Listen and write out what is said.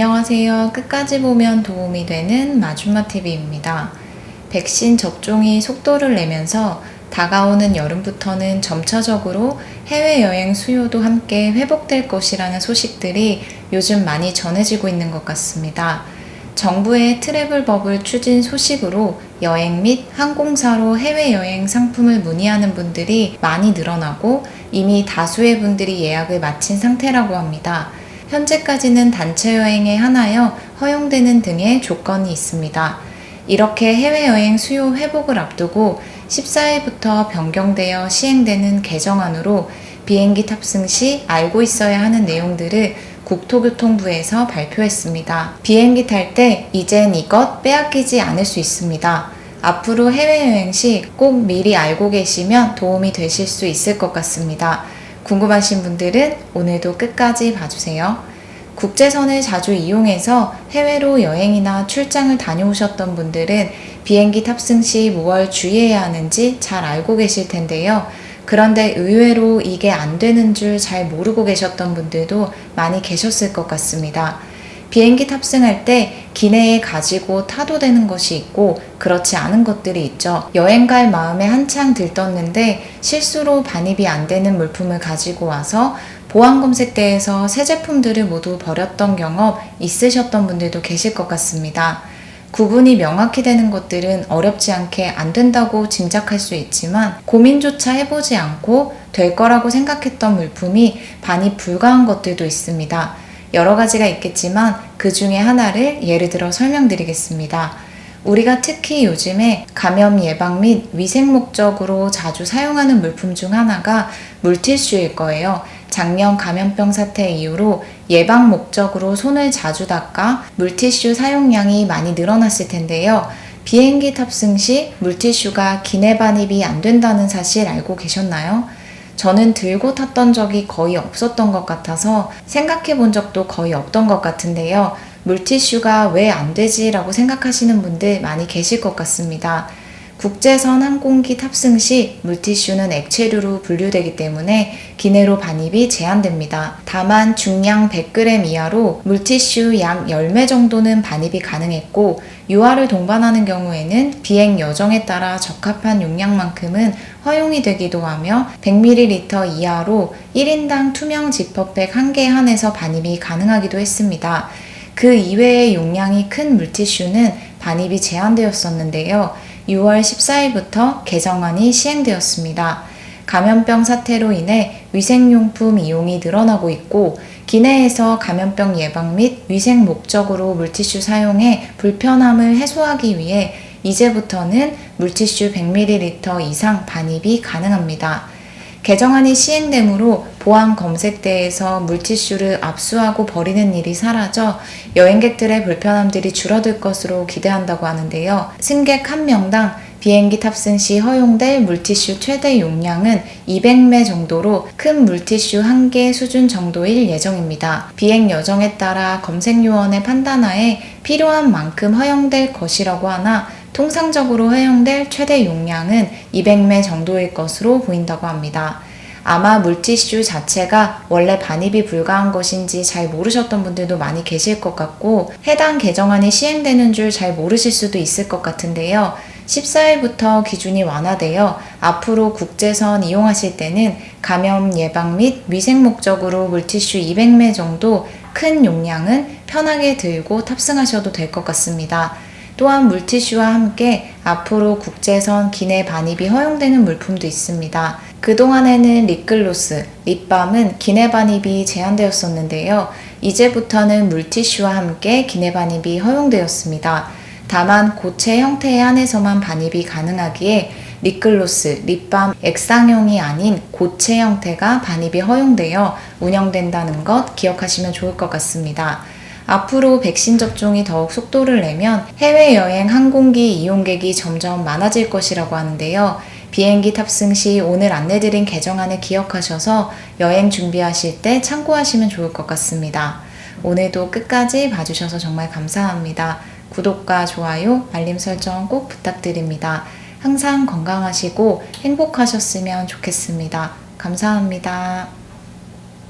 안녕하세요. 끝까지 보면 도움이 되는 마줌마TV입니다. 백신 접종이 속도를 내면서 다가오는 여름부터는 점차적으로 해외여행 수요도 함께 회복될 것이라는 소식들이 요즘 많이 전해지고 있는 것 같습니다. 정부의 트래블버블 추진 소식으로 여행 및 항공사로 해외여행 상품을 문의하는 분들이 많이 늘어나고 이미 다수의 분들이 예약을 마친 상태라고 합니다. 현재까지는 단체 여행에 한하여 허용되는 등의 조건이 있습니다. 이렇게 해외여행 수요 회복을 앞두고 14일부터 변경되어 시행되는 개정안으로 비행기 탑승 시 알고 있어야 하는 내용들을 국토교통부에서 발표했습니다. 비행기 탈 때 이젠 이것 빼앗기지 않을 수 있습니다. 앞으로 해외여행 시 꼭 미리 알고 계시면 도움이 되실 수 있을 것 같습니다. 궁금하신 분들은 오늘도 끝까지 봐주세요. 국제선을 자주 이용해서 해외로 여행이나 출장을 다녀오셨던 분들은 비행기 탑승 시 무얼 주의해야 하는지 잘 알고 계실 텐데요. 그런데 의외로 이게 안 되는 줄 잘 모르고 계셨던 분들도 많이 계셨을 것 같습니다. 비행기 탑승할 때 기내에 가지고 타도 되는 것이 있고 그렇지 않은 것들이 있죠. 여행 갈 마음에 한창 들떴는데 실수로 반입이 안 되는 물품을 가지고 와서 보안검색대에서 새 제품들을 모두 버렸던 경험 있으셨던 분들도 계실 것 같습니다. 구분이 명확히 되는 것들은 어렵지 않게 안 된다고 짐작할 수 있지만 고민조차 해보지 않고 될 거라고 생각했던 물품이 반입 불가한 것들도 있습니다. 여러 가지가 있겠지만 그 중에 하나를 예를 들어 설명드리겠습니다. 우리가 특히 요즘에 감염 예방 및 위생 목적으로 자주 사용하는 물품 중 하나가 물티슈일 거예요. 작년 감염병 사태 이후로 예방 목적으로 손을 자주 닦아 물티슈 사용량이 많이 늘어났을 텐데요. 비행기 탑승 시 물티슈가 기내 반입이 안 된다는 사실 알고 계셨나요? 저는 들고 탔던 적이 거의 없었던 것 같아서 생각해 본 적도 거의 없던 것 같은데요. 물티슈가 왜 안 되지? 라고 생각하시는 분들 많이 계실 것 같습니다. 국제선 항공기 탑승 시 물티슈는 액체류로 분류되기 때문에 기내로 반입이 제한됩니다. 다만 중량 100g 이하로 물티슈 약 10매 정도는 반입이 가능했고 유아를 동반하는 경우에는 비행 여정에 따라 적합한 용량만큼은 허용이 되기도 하며 100ml 이하로 1인당 투명 지퍼백 1개에 한해서 반입이 가능하기도 했습니다. 그 이외의 용량이 큰 물티슈는 반입이 제한되었었는데요. 6월 14일부터 개정안이 시행되었습니다. 감염병 사태로 인해 위생용품 이용이 늘어나고 있고 기내에서 감염병 예방 및 위생 목적으로 물티슈 사용에 불편함을 해소하기 위해 이제부터는 물티슈 100ml 이상 반입이 가능합니다. 개정안이 시행되므로 보안 검색대에서 물티슈를 압수하고 버리는 일이 사라져 여행객들의 불편함들이 줄어들 것으로 기대한다고 하는데요. 승객 1명당 비행기 탑승 시 허용될 물티슈 최대 용량은 200매 정도로 큰 물티슈 1개 수준 정도일 예정입니다. 비행 여정에 따라 검색요원의 판단하에 필요한 만큼 허용될 것이라고 하나 통상적으로 허용될 최대 용량은 200매 정도일 것으로 보인다고 합니다. 아마 물티슈 자체가 원래 반입이 불가한 것인지 잘 모르셨던 분들도 많이 계실 것 같고 해당 개정안이 시행되는 줄 잘 모르실 수도 있을 것 같은데요. 14일부터 기준이 완화되어 앞으로 국제선 이용하실 때는 감염 예방 및 위생 목적으로 물티슈 200매 정도 큰 용량은 편하게 들고 탑승하셔도 될 것 같습니다. 또한 물티슈와 함께 앞으로 국제선 기내 반입이 허용되는 물품도 있습니다. 그동안에는 립글로스, 립밤은 기내 반입이 제한되었었는데요. 이제부터는 물티슈와 함께 기내 반입이 허용되었습니다. 다만 고체 형태에 한해서만 반입이 가능하기에 립글로스, 립밤 액상형이 아닌 고체 형태가 반입이 허용되어 운영된다는 것 기억하시면 좋을 것 같습니다. 앞으로 백신 접종이 더욱 속도를 내면 해외여행 항공기 이용객이 점점 많아질 것이라고 하는데요. 비행기 탑승 시 오늘 안내드린 개정안을 기억하셔서 여행 준비하실 때 참고하시면 좋을 것 같습니다. 오늘도 끝까지 봐주셔서 정말 감사합니다. 구독과 좋아요, 알림 설정 꼭 부탁드립니다. 항상 건강하시고 행복하셨으면 좋겠습니다. 감사합니다.